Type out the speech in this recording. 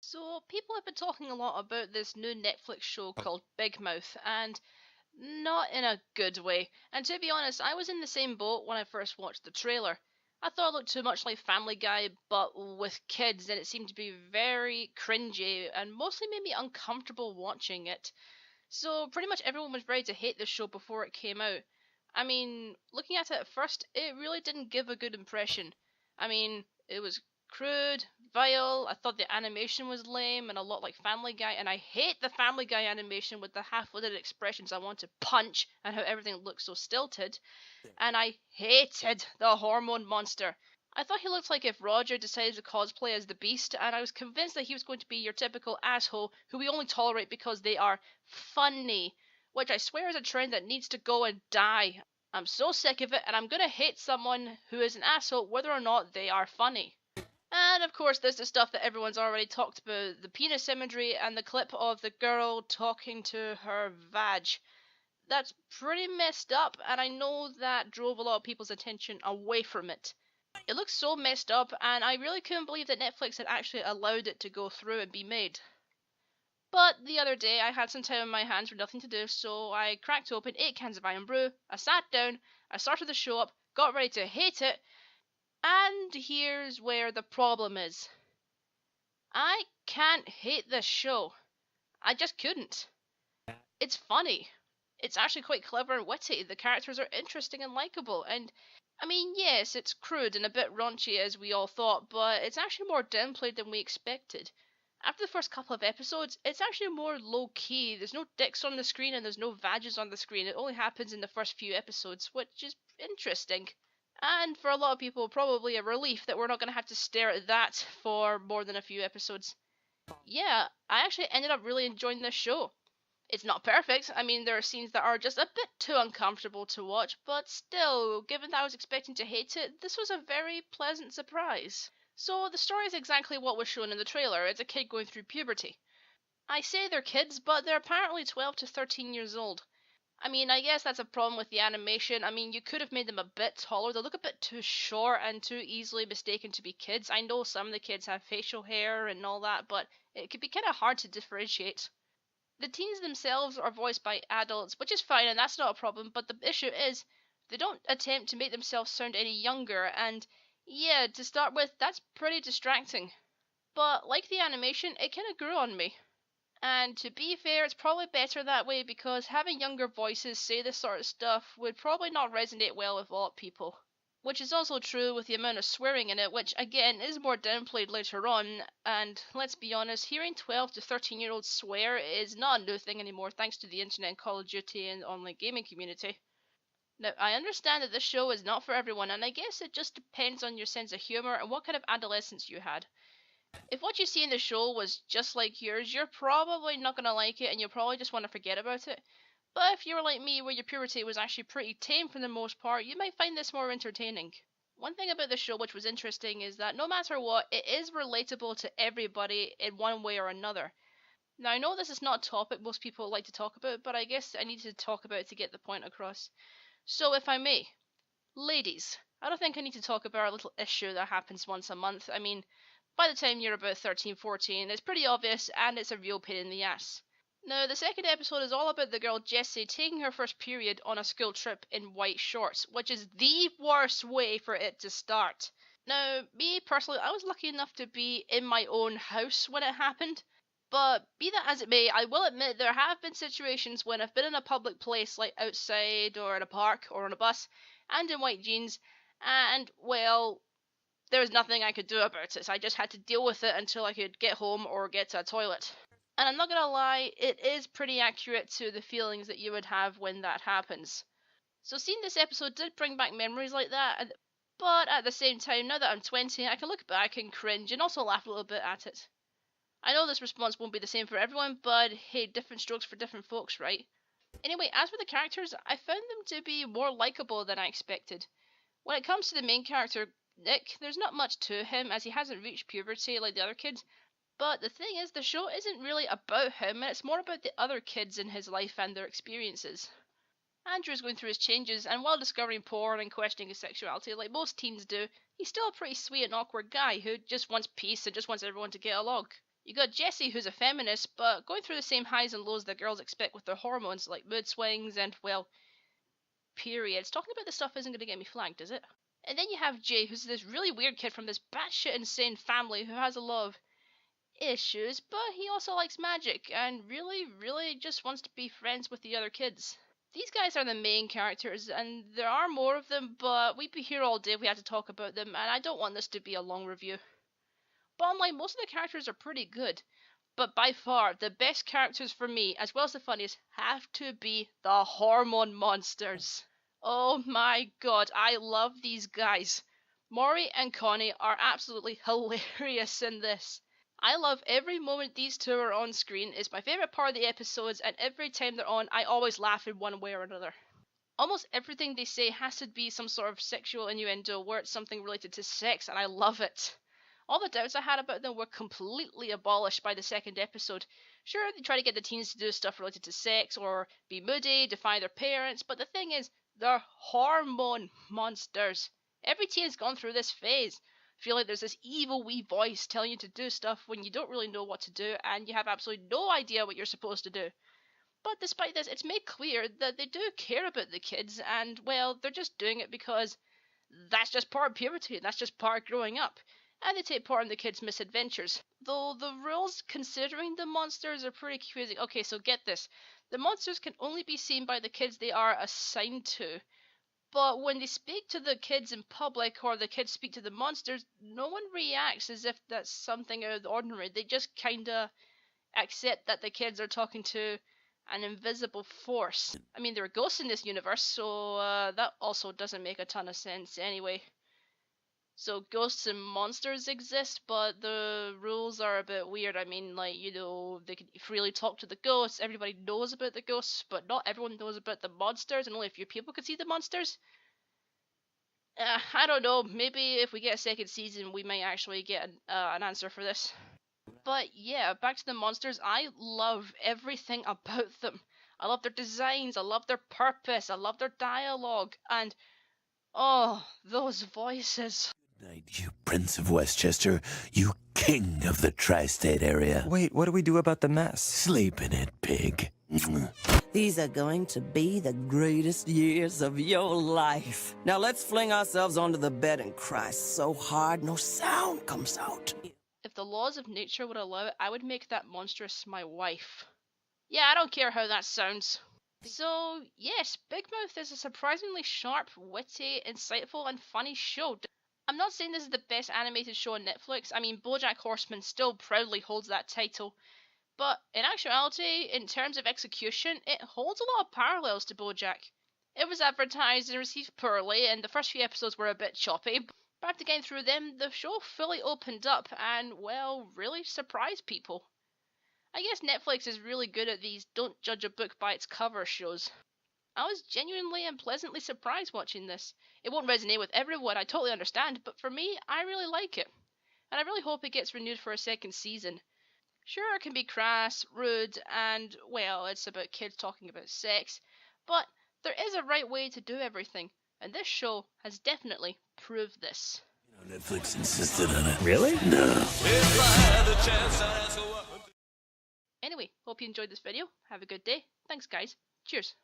So, people have been talking a lot about this new Netflix show called Big Mouth, and not in a good way. And to be honest, I was in the same boat when I first watched the trailer. I thought it looked too much like Family Guy, but with kids, and it seemed to be very cringy and mostly made me uncomfortable watching it. So, pretty much everyone was ready to hate this show before it came out. I mean, looking at it at first, it really didn't give a good impression. I mean, it was crude, vile, I thought the animation was lame and a lot like Family Guy, and I hate the Family Guy animation with the half-witted expressions I want to punch and how everything looks so stilted. And I hated the hormone monster. I thought he looked like if Roger decided to cosplay as the Beast, and I was convinced that he was going to be your typical asshole who we only tolerate because they are funny, which I swear is a trend that needs to go and die. I'm so sick of it, and I'm gonna hate someone who is an asshole whether or not they are funny. And of course, there's the stuff that everyone's already talked about, the penis imagery and the clip of the girl talking to her vag. That's pretty messed up, and I know that drove a lot of people's attention away from it. It looks so messed up, and I really couldn't believe that Netflix had actually allowed it to go through and be made. But the other day, I had some time on my hands with nothing to do, so I cracked open 8 cans of Irn-Bru, I sat down, I started the show up, got ready to hate it, and here's where the problem is. I can't hate this show. I just couldn't. It's funny. It's actually quite clever and witty. The characters are interesting and likable, and I mean, yes, it's crude and a bit raunchy as we all thought, but it's actually more downplayed than we expected. After the first couple of episodes, it's actually more low key. There's no dicks on the screen and there's no vages on the screen. It only happens in the first few episodes, which is interesting. And for a lot of people, probably a relief that we're not going to have to stare at that for more than a few episodes. Yeah, I actually ended up really enjoying this show. It's not perfect. I mean, there are scenes that are just a bit too uncomfortable to watch, but still, given that I was expecting to hate it, this was a very pleasant surprise. So, the story is exactly what was shown in the trailer. It's a kid going through puberty. I say they're kids, but they're apparently 12 to 13 years old. I mean, I guess that's a problem with the animation. I mean, you could have made them a bit taller. They look a bit too short and too easily mistaken to be kids. I know some of the kids have facial hair and all that, but it could be kind of hard to differentiate. The teens themselves are voiced by adults, which is fine and that's not a problem, but the issue is they don't attempt to make themselves sound any younger, and yeah, to start with, that's pretty distracting. But like the animation, it kinda grew on me. And to be fair, it's probably better that way because having younger voices say this sort of stuff would probably not resonate well with a lot of people. Which is also true with the amount of swearing in it, which again is more downplayed later on, and let's be honest, hearing 12 to 13-year-olds swear is not a new thing anymore thanks to the internet and Call of Duty and online gaming community. Now, I understand that this show is not for everyone, and I guess it just depends on your sense of humour and what kind of adolescence you had. If what you see in the show was just like yours, you're probably not going to like it and you'll probably just want to forget about it. But if you're like me, where your puberty was actually pretty tame for the most part, you might find this more entertaining. One thing about the show which was interesting is that no matter what, it is relatable to everybody in one way or another. Now, I know this is not a topic most people like to talk about, but I guess I need to talk about it to get the point across. So, if I may, ladies, I don't think I need to talk about our little issue that happens once a month. I mean, by the time you're about 13, 14, it's pretty obvious and it's a real pain in the ass. Now, the second episode is all about the girl Jessie taking her first period on a school trip in white shorts, which is the worst way for it to start. Now, me personally, I was lucky enough to be in my own house when it happened, but be that as it may, I will admit there have been situations when I've been in a public place like outside or at a park or on a bus and in white jeans, and well, there was nothing I could do about it, so I just had to deal with it until I could get home or get to a toilet. And I'm not gonna lie, it is pretty accurate to the feelings that you would have when that happens. So seeing this episode did bring back memories like that, but at the same time, now that I'm 20, I can look back and cringe and also laugh a little bit at it. I know this response won't be the same for everyone, but hey, different strokes for different folks, right? Anyway, as for the characters, I found them to be more likable than I expected. When it comes to the main character, Nick, there's not much to him as he hasn't reached puberty like the other kids, but the thing is, the show isn't really about him, and it's more about the other kids in his life and their experiences. Andrew's going through his changes, and while discovering porn and questioning his sexuality like most teens do, he's still a pretty sweet and awkward guy who just wants peace and just wants everyone to get along. You got Jessie, who's a feminist, but going through the same highs and lows that girls expect with their hormones, like mood swings and, well, periods. Talking about this stuff isn't going to get me flagged, is it? And then you have Jay, who's this really weird kid from this batshit insane family who has a lot of issues, but he also likes magic and really just wants to be friends with the other kids. These guys are the main characters, and there are more of them, but we'd be here all day if we had to talk about them, and I don't want this to be a long review. Bottom line, most of the characters are pretty good, but by far the best characters for me, as well as the funniest, have to be the hormone monsters. Oh my god, I love these guys. Maury and Connie are absolutely hilarious in this. I love every moment these two are on screen. It's my favourite part of the episodes, and every time they're on, I always laugh in one way or another. Almost everything they say has to be some sort of sexual innuendo where it's something related to sex, and I love it. All the doubts I had about them were completely abolished by the second episode. Sure, they try to get the teens to do stuff related to sex or be moody, defy their parents, but the thing is, they're hormone monsters. Every teen's gone through this phase. Feel like there's this evil wee voice telling you to do stuff when you don't really know what to do and you have absolutely no idea what you're supposed to do. But despite this, it's made clear that they do care about the kids and, well, they're just doing it because that's just part of puberty, that's just part of growing up. And they take part in the kids' misadventures. Though the rules considering the monsters are pretty confusing. Okay, so get this. The monsters can only be seen by the kids they are assigned to. But when they speak to the kids in public or the kids speak to the monsters, no one reacts as if that's something out of the ordinary. They just kinda accept that the kids are talking to an invisible force. I mean, there are ghosts in this universe, so that also doesn't make a ton of sense anyway. So ghosts and monsters exist, but the rules are a bit weird. I mean, like, you know, they can freely talk to the ghosts. Everybody knows about the ghosts, but not everyone knows about the monsters, and only a few people can see the monsters. I don't know. Maybe if we get a second season, we might actually get an answer for this. But yeah, back to the monsters. I love everything about them. I love their designs. I love their purpose. I love their dialogue. And oh, those voices. Night, you Prince of Westchester, you king of the tri-state area. Wait, what do we do about the mess? Sleep in it, pig. These are going to be the greatest years of your life. Now let's fling ourselves onto the bed and cry so hard no sound comes out. If the laws of nature would allow it, I would make that monstrous my wife. Yeah, I don't care how that sounds. So, yes, Big Mouth is a surprisingly sharp, witty, insightful, and funny show. I'm not saying this is the best animated show on Netflix. I mean, BoJack Horseman still proudly holds that title. But in actuality, in terms of execution, it holds a lot of parallels to BoJack. It was advertised and received poorly, and the first few episodes were a bit choppy. But after getting through them, the show fully opened up and, well, really surprised people. I guess Netflix is really good at these don't judge a book by its cover shows. I was genuinely and pleasantly surprised watching this. It won't resonate with everyone, I totally understand, but for me, I really like it. And I really hope it gets renewed for a second season. Sure, it can be crass, rude, and, well, it's about kids talking about sex, but there is a right way to do everything, and this show has definitely proved this. Netflix insisted on it. Really? No. Anyway, hope you enjoyed this video. Have a good day. Thanks, guys. Cheers.